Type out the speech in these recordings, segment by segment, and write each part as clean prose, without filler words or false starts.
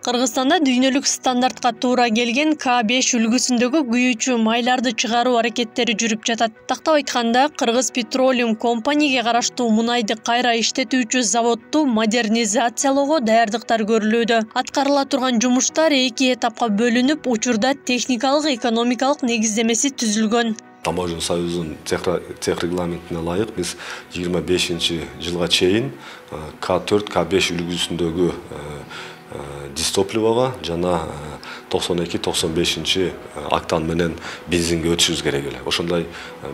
Кыргызстанда дүйнөлүк стандартка туура келген К5 үлгүсүндөгү күйүүчү майларды чыгаруу аракеттери жүрүп жатат. Тактап айтканда, Кыргыз Petroleum Company'ге караштуу мунайды кайра иштетүүчү заводду модернизациялоого даярдыктар көрүлүүдө. Аткарыла турган жумуштар 2 этапка бөлүнүп, учурда техникалык экономикалык негиздемеси түзүлгөн. Таможня союзунун тех регламентине ылайык биз 25-жылга чейин К4, К5 үлгүсүндөгү дистопливого жана 92-95 октан менен бензинге өтүшүбүз керек эле. Ошондой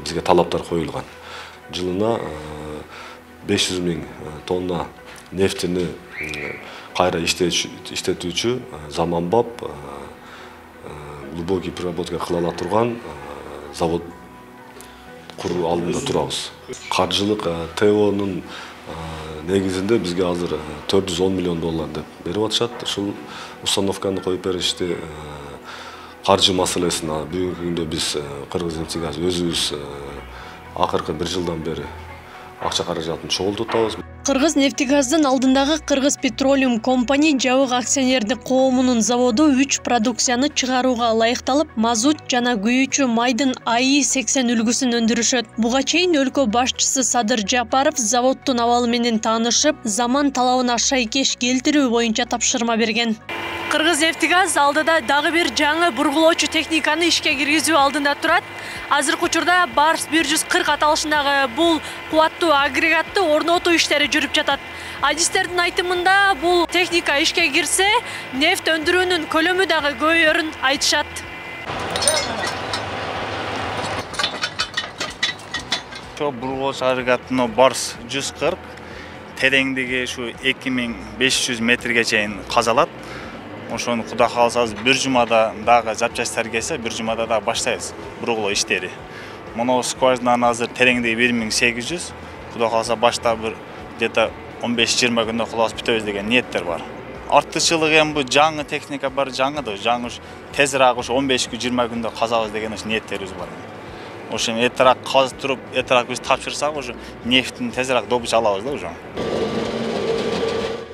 бизге талаптар коюлган. Жылына 500 000 тонна нефтини кайра иштетүүчү заманбап глубокий переработка кыла ала турган завод куруу алдында турабыз. Каржылык ТОнун негизинде бизге азыр 410 миллион доллар деп берип атышат. Ушул установканы коюп беришти. Каржы маселесине бүгүнкү күндө биз Кыргызнефтегаз өзүбүз акыркы 1 жылдан бери акча каражатын чогултутабыз. Кыргызнефтегаздын алдындагы Кыргыз Petroleum Company жабык акционердик коомунун заводу 3 продукцияны чыгарууга ылайыкталып, мазут жана күйүүчү майдын АИ-80 үлгүсүн өндүрүшөт. Буга чейин өлкө башчысы Садыр Жапаров заводдун абалы менен таанышып, заман талабына шайкеш келтирүү боюнча тапшырма берген. Кыргызнефтегаз алдыда дагы бир жаңы бургулоочу техниканы ишке киргизүү алдында турат. Азыркы учурда Барс 140 аталышындагы бул кубаттуу агрегатты орнотуу иштери жүрүп жатат. Адистердин айтымында бул техника ишке кирсе, нефт өндүрүүнүн көлөмү дагы көбөйөрүн айтышат. Бургулоочу агрегаттын Барс 140 тереңдиги ушу 2500 метрге чейин казалат. Ошону Кудай кааласа 1 жумада дагы запчастар келсе, 1 жумада дагы баштайбыз бургулоо иштери. Мына скважинанын азыр тереңдиги 1800, Кудай кааласа башта бир где-то 15-20 күндө кулабыз бүтөбүз деген ниеттер бар. Артыкчылыгы эми бу жаңы техника бар, жаңы да, жаңы тезирээк 15-20 күндө казабыз деген ниеттерибиз бар. Ошо эртерээк казып туруп, эртерээк биз тапшырсак, ошо нефтин тезирээк добыча алабыз да уже.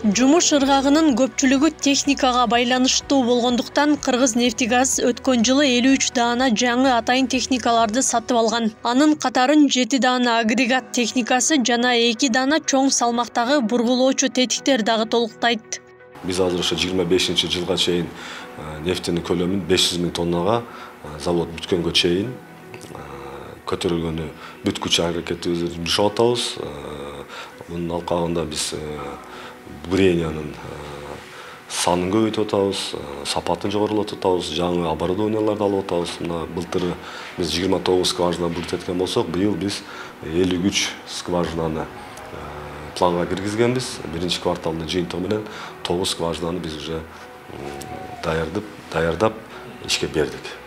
Жумуш ыргагынын көпчүлүгү техникага байланыштуу болгондуктан Кыргызнефтегаз өткөн жылы 53 даана жаңы атайын техникаларды сатып алган. Анын катарын 7 даана агрегат техникасы жана 2 даана чоң салмактагы бургулоочу тетиктер дагы толуктайт. Биз азыр ошо 25-жылга чейин нефтинин көлөмүн 500 000 тоннага завод бүткөнгө чейин көтөрүлгөнү бүткүчү аракетибизди жүргүзүп атабыз. Мунун алкагында биз бурениянын санын көбөйтүп атабыз, сапатын жогорулатып атабыз, жаңы оборудованияларды алып атабыз. Мына былтыр биз 29 скважина бүтөткөн болсок, быйыл биз 53 скважинаны планга киргизгенбиз. Биринчи кварталдын жыйынтыгы менен 9 скважинаны биз уже даярдап ишке бердик.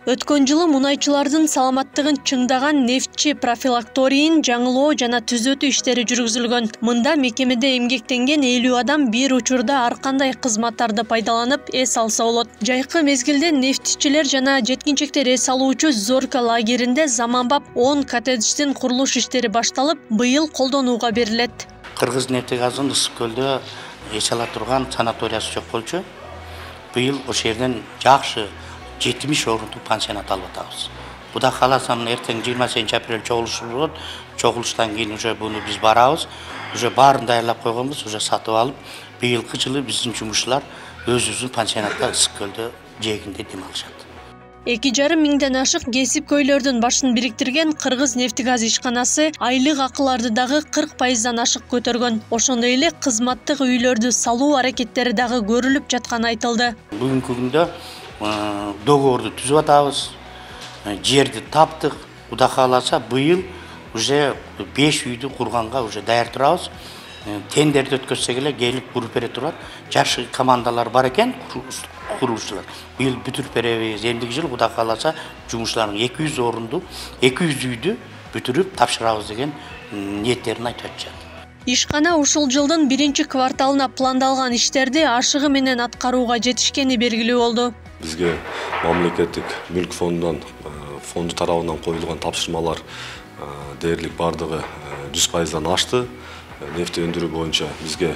Өткөн жылы мунайчылардын саламаттыгын чыңдаган нефтчи профилакторийин жаңылоо жана түзөтүү иштери жүргүзүлгөн. Мында мекемеде эмгектенген 50 адам бир учурда ар кандай кызматтарды пайдаланып эс алса болот. Жайкы мезгилде нефтчилер жана жеткинчектер эс алуучу Зорка лагеринде заманбап 10 коттедждин курулуш иштери башталып, быйыл колдонууга берилет. Кыргызнефтегазын Ысык көлдө эс ала турган санаториясы жок болчу. Быйыл ошол жерден жакшы 70 орындуу пансионат алып атабыз. Кудай кааласа эртең 20 апрель чогулуш болот. Чогулуштан кийин уже буну биз барабыз. Уже баарын даярлап койгонбуз, уже сатып алып, быйылкы жылы биздин жумушчулар өзүбүздүн пансионатта Ысык көлдө жээгинде дем алышат. 2,5 миңден ашык кесипкөйлөрдүн башын бириктирген Кыргызнефтегаз ишканасы айлык акыларды дагы 40%дан ашык көтөргөн. Ошондой эле кызматтык үйлөрдү салуу аракеттери дагы көрүлүп жатканы айтылды. Бүгүнкү күндө договорду түзүп атабыз, жерди таптык. Кудай кааласа быйыл уже 5 үйдү курганга уже даяр турабыз. Тендерди өткөрсөк эле келип куруп бере турат. Жакшы командалар бар экен, курушчулар. Быйыл бүтүрүп беребиз. Эмдиги жыл Кудай кааласа жумушчулардын 200 орунду, 200 үйдү бүтүрүп тапшырабыз деген ниеттерин айтып атышат. Ишкана ушул жылдын 1 кварталына пландалган иштерди ашыгы менен аткарууга жетишкени белгилүү болду. Бизге мамлекеттик мүлк фондунан фонду тарабынан коюлган тапшырмалар дээрлик бардыгы 100%дан ашты. Нефть өндүрүү боюнча бизге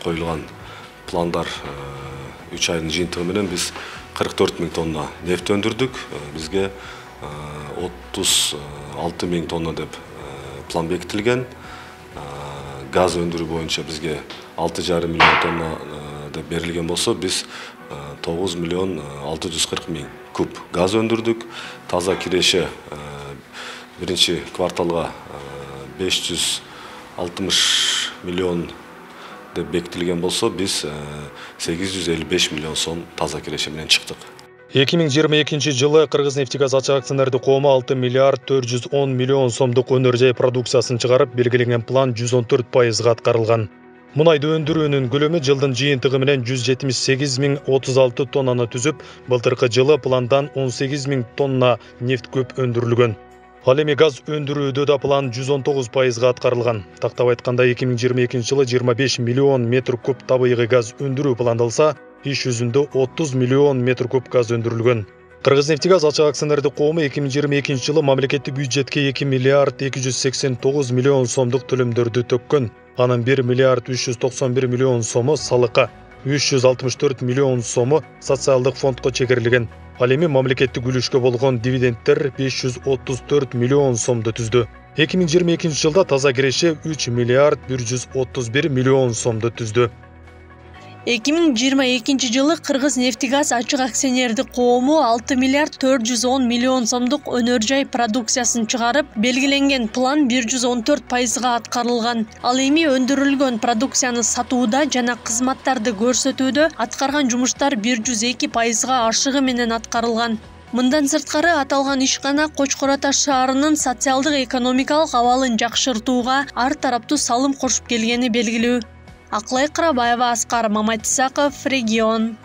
коюлган пландар 3 айдын жыйынтыгы менен биз 44 000 тонна нефт өндүрдүк. Бизге 36 000 тонна деп план бекитилген. Газ өндүрүү боюнча бизге 6,5 миллион тонна деп берилген болсо, биз 9 миллион 640 000 куб газ өндүрдүк. Таза киреше биринчи кварталга 560 миллион деп бекитилген болсо, биз 855 миллион сом таза киреше менен чыктык. 2022 жылы Кыргызнефтегаз ачык акционердик коому 6 миллиард 410 миллион сомдук өнөр жай продукциясын чыгарып, белгиленген план 114% аткарылган. Мунайды өндүрүүнүн көлөмү жылдын жыйынтыгы менен 178 036 тоннаны түзүп, былтыркы жылы пландан 18 000 тонна нефт көп өндүрүлгөн. Ал эми газ өндүрүүдө да план 119% аткарылган. Тактап айтканда 2022 жылы 25 миллион метр куб табигый газ өндүрүү пландалса, иш жүзүндө 30 миллион метр куб газ өндүрүлгөн. Кыргызнефтегаз ачык акционердик коому 2022 жылы мамлекеттик бюджетке 2 миллиард 289 миллион сомдук төлөмдөрдү төккөн. Анын 1 миллиард 391 миллион сому салыкка, 364 миллион сому социалдык фондко чегерилген. Ал эми мамлекеттик үлүшкө болгон дивидендтер 534 миллион сомду түздү. 2022 жылда таза киреше 3 миллиард 131 миллион сомду түздү. 2022 жылы Кыргызнефтегаз ачык акционердик коому 6 миллиард 410 миллион сомдук өнөр жай продукциясын чыгарып, белгиленген план 114%га аткарылган. Ал эми өндүрүлгөн продукцияны сатууда жана кызматтарды көрсөтүүдө аткарган жумуштар 102%га ашыгы менен аткарылган. Мындан сырткары аталган ишкана Кочкор Ата шаарынын социалдык экономикалык абалын жакшыртууга ар тараптуу салым кошуп келгени белгилүү. Аклай Кырабаева, Аскар Маматисаков, Регион.